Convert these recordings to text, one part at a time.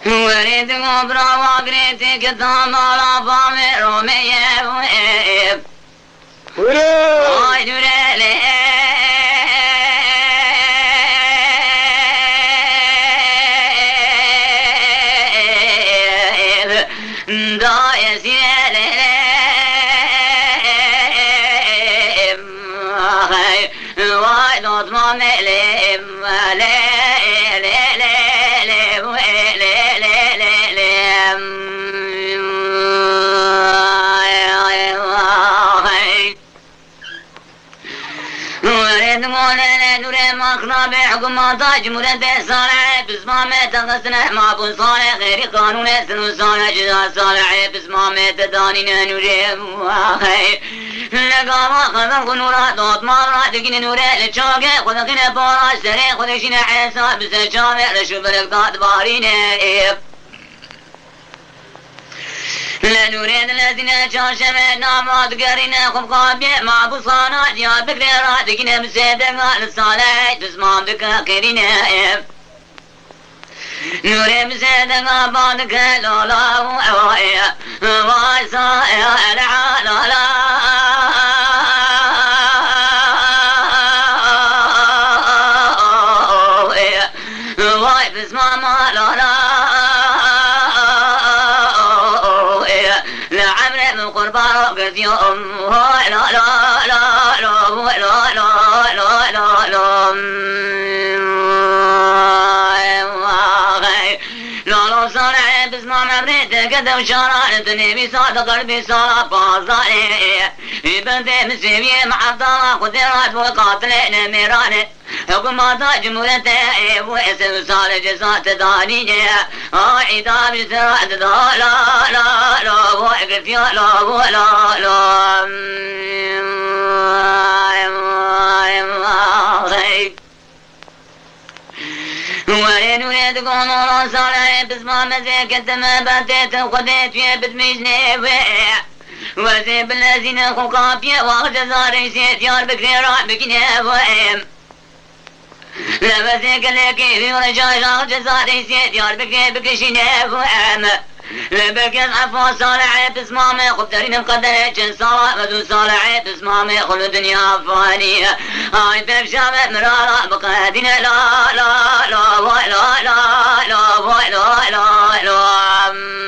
وريد غبرة وقريتك الضمالة فامي رومية هاي نورالي دا يسيالي واي دوت مامي ليم مخرب حكومة جمهورية صالح باسمامة تغسنا ما بون صالح غير قانون سنو صالح جزا صالح باسمامة تدانينا نوريم لقاما خذر قنورا دوت مارا تقين نوري لتشوكي خذقين بورا سري خذشين حساب بسجامع رشو بلقضات بارينا لا نريد الذين شاشمنا مات قرينا خب قابية مع بصانا يا بكرة دقنا مسيدنا للصالح تسمام دكا قرينا نوري مسيدنا بعدك لا لا وايسا لا لا لا واي بسمع ما لا لا قربان قلت يوم لا لا لا لا لا لا لا لا لا صالح بسمع مبريت قد وشارع الدنيا بصاد قلبي صار باصائي بنتي مسيبي محفظة قدرات وقاتلين ميراني حكومة جمهورية واسم صالح جزات دانية عيدا بسرعة لا لا لا لا وقف يا لا ولا لا وين ولاد قنورا صالح بسمع مزيك الدم باتيت وخذيت في بدمجني وزيب الذين خقافية واغتزاري سيت يار بكري راح بكني وإم لبسك لكي في رجاء شاق جزاري سيت يار بكري بكشيني وإم لبك العفو صالح بسمامي قدرين بقدر جن صالح بدون صالح بسمامي خلو دنيا فانية هاي بفشامة مرارة بقادنا لا لا لا لا لا لا لا لا لا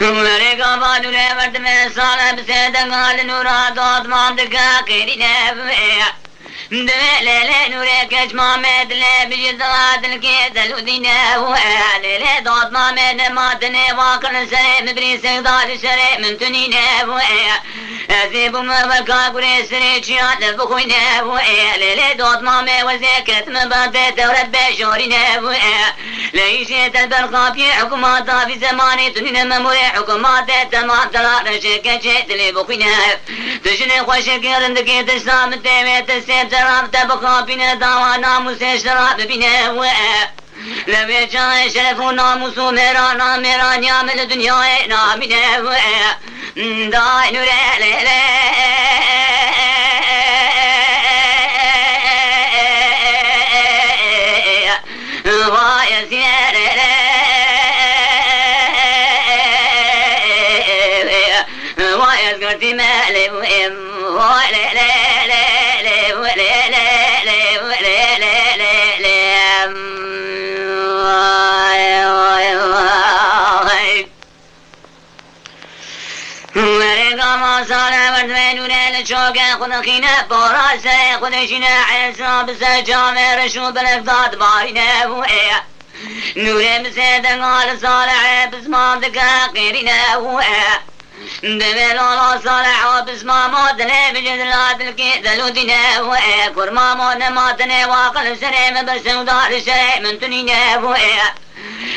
مريقا بادو لابرد من صالح بسيدة قال نورا دوت مامدكا كيرينا بميع دليل نورك اجمامد لي بجدات الكيد الودينا وليل دوت مامد ماتني واكل سري مبري سيدات شري من تنينا ازيب مبكا قري سري شيات بخوينا ليل دوت مامي وزيكت مبادت ورد بشورينا ليشيت البرقا في حكومات في زماني تنين مموري حكومات تمام تلا رشيك شيت لي بخوينا تجني خوشك يرندكي تسلام التيمي تسيب شراب تبقى بنا دعوى ناموس شراب بنا لبي جاي شرف وناموس وميرانا ميران يعمل الدنيا نامنا داي نوري واي سير واي قلتي مالي واي شوقه خذ خينا براسه خذ شنا حساب سجامه رشو بالافضاد بارينا ويا نور مسيد قال صالح بسمام ذكا قيرنا ويا دبل الله صالح بسمام مودنا بجدلات الكيد لودنا ويا كرمام ماتنا واقل سريم بسودار سريم من تنينا ويا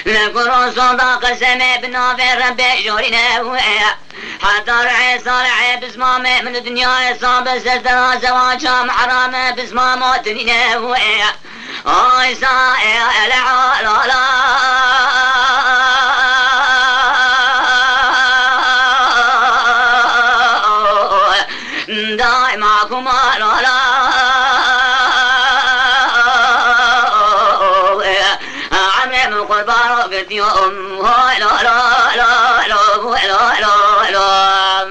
لكرو صداق سمي بنافر ربي جورينا ويا حتى رعي صالح بسمامه من الدنيا صاب سردنا زواجه حرامه بسمامه تنينه ويا اي سائر لا لا لا داي معكم لا لا عمي من قربان قلت يوم هاي لا لا لا لا لا لا لا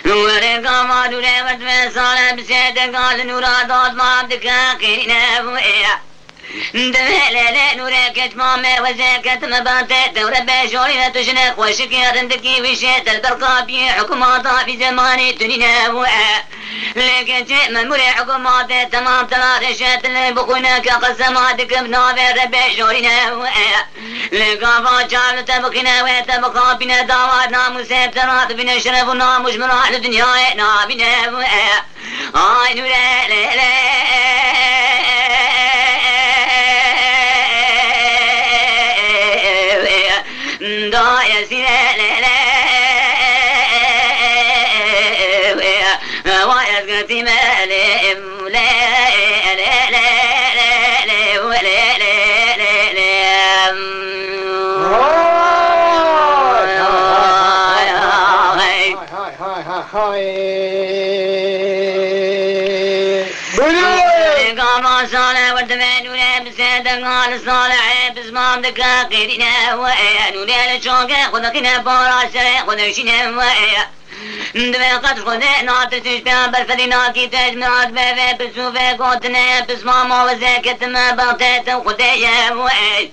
ورقا ما دولي ورد صالح بسيدة قال نورا دوت ما بدك خيرنا بوئيا دمهلة نورك اتمامي وزيكت مباتت وربي شوري تشنق وشكير عندكي وشيت البرقى بي حكوماتها في زماني تنينا بوئيا لكن شيء من مري حكوماتي تمام ثلاثة شات اللي بقونك قسماتك بنافي ربي شورينا بوئيا لقا فاجال تبقينا ويتبقى بنا دعواتنا مسيطرات بنا شرف ونامش مراح لدنيا نابنا بوئيا آي نوري ليلي دا يا سيدي ليلي ويسقطي مالي صالح والدمين ولي بسيدة قال صالح بزمان دكا قيرنا وإيا نولي لشوكي خذكنا بورا سري خذشنا وإيا دمين قد خذي ناطر تشبه بالفدينا كي تجمعات بيفي بسوفي قوتنا بزمان موزي كتما بغتيت وخذي وإيا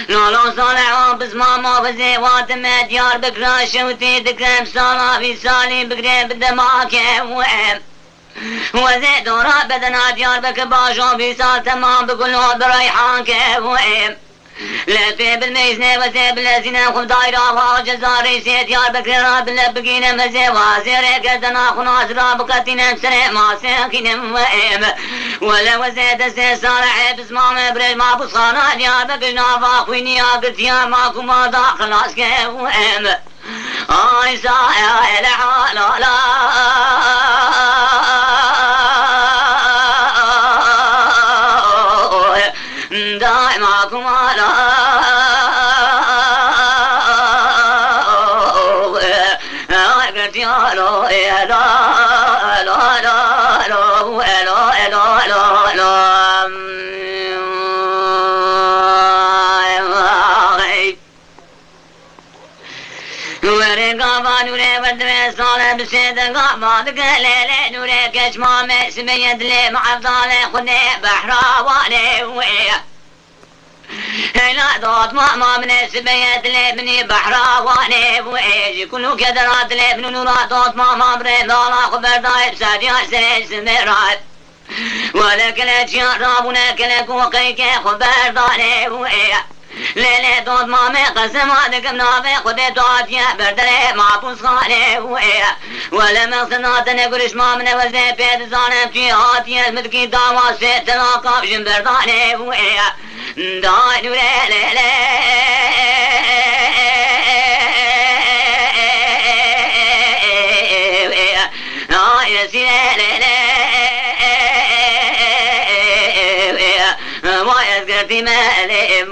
نولو صالح بزمان موزي واتما ديار بكرا شوتي دكام صالح في صالي بقريب الدماكي وإيا وزي دورا بدنا ديار بك باشو في صال تمام بكله بريحان كيف وإيم لا في بالميزنة وزي بالذين خذ دايرة وجزاري سي ديار بك راب لبقينا مزي وزيري كدنا خناس رابقتنا بسرع ما ساكن وإيم ولا وزي دسي صالح بزمام بريج ما بصانا ديار بك جنافا خويني قلت يا ماكو ما دا خلاص كيف وإيم آي سايا إلحا لا لا داي معكم على قلت يا لا يا لا لا لا لا لا لا لا لا ورقا فانوري ودمي صالح بسيدة قابا دقليلي نوري كشمامي سميد لي معفضالي خدي بحرا والي ويا لا دوت ما من سبيت لي بني بحرا والي ويجي كلو كدرات لي بن نورا دوت ما بريد الله خبر دايب ساجي سريج سميرات ولكن اتشيار رابونا كلك وقيك خبر دالي ويا ليلي دوت مامي قسم هذيك منافي خدي دوت يا بردري معبوس خالي ويا ولا مقصنات نقرش مامنا وزي بيد زانم جيهات يا المدكي داوا سيت تلاقى بجنبر دالي ويا داي نوري ليلي ويا يا سيدي ليلي ويا ما يذكرتي مالي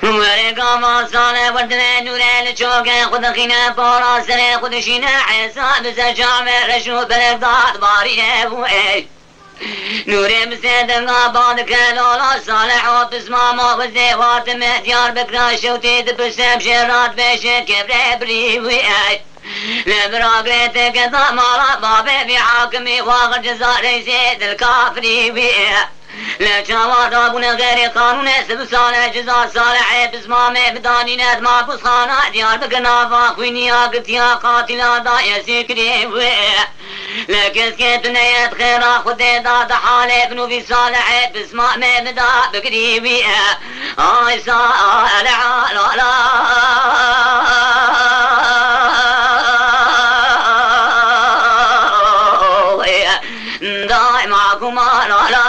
ورقا صالح ودنا نوري لشوكي خذ خينا بورا سري خذ شينا حساب سجامي رشو بلقضات باريه وإيش نوري بسيدنا بعدك لولا صالح وبسمامه وزيوات مديار بكرا شوتي دبسم شرات بيشي كبري بري وياي لبراقريتك ضمارة بابي في حاكمي واخر جزاري سيد الكافري وياي لا شاوار رابونا غير قانون سب صالح جزار صالح بسمامي بداني ناد ما بصخانا ديار بكنا فاخويني قلت يا قاتل دايا سكري وياي لكن سكت نيت خيرا خدي داد حالي بنو في صالح بسماء مبدا بقري بيها آي صالح لا لا داي معكم لا لا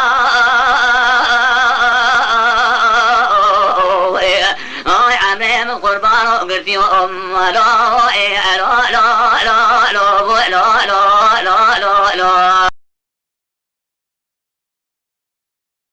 آي عمي من قربان قلت يوم la la